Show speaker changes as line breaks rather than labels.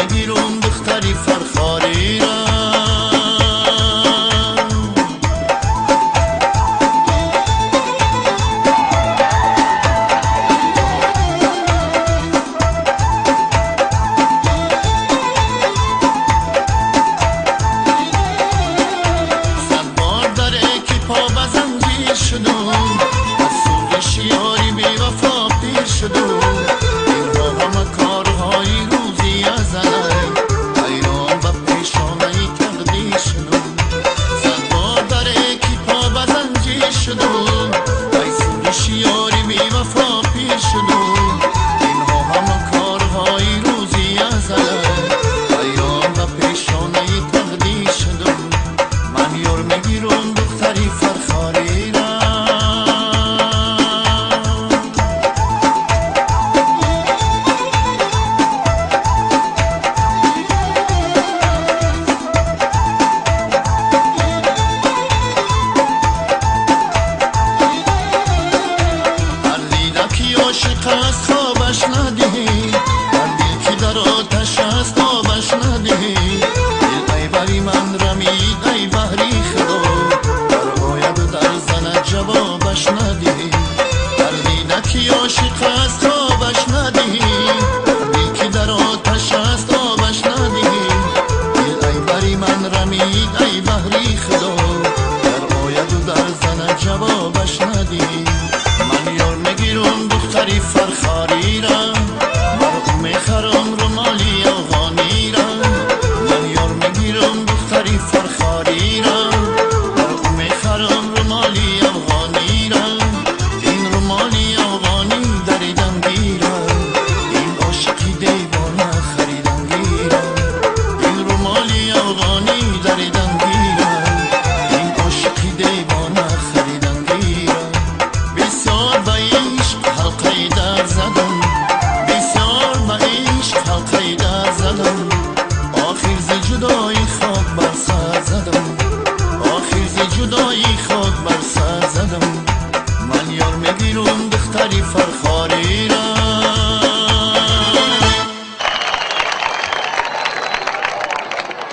میگیرم دختری فرخاری را. صد بار داره که پا به زنجیر شدم، از سوزش یاری بی وفا پیر شدم. اینها همه کارهای روزی ازلی، حیران به پیشانه تقدیر شدم. صد بار داره که پا به زنجیر شدم، از سوزش یاری بی وفا پیر شدم. اینها همه کارهای روزی ازلی، حیران به پیشانه تقدیر شدم. من یار میگیرم دختری فرخاری را. هر دیده که عاشق است خوابش ندهی، هر دل که در آتش است آبش ندهی. دل ای بری من رمید ای بحری خدا، در آید و در زند جوابش ندهی. هر دیده که عاشق است خوابش ندهی، هر دل که در آتش است آبش ندهی. دل ای بری من رمید ای بحری خدا، در آید و در زند جوابش ندهی. من یار میگیرم دختری فرخاری را، مرغ میخرم رومالی افغانی را. من یار میگیرم دختری فرخاری را، مرغ میخرم رومالی افغانی را. این رومالی افغانی دریدم گیرم، این عاشقی دیوانه خریدم گیرم. این رومالی افغانی دریدم گیرم، این عاشقی دیوانه خریدم گیرم. بسیار به عشق حلقه در زدم، بسیار به عشق حلقه در زدم. آخر ز جدایی خاک بر سر زدم، آخر ز جدایی خاک بر سر زدم. من یار میگیرم دختری فرخاری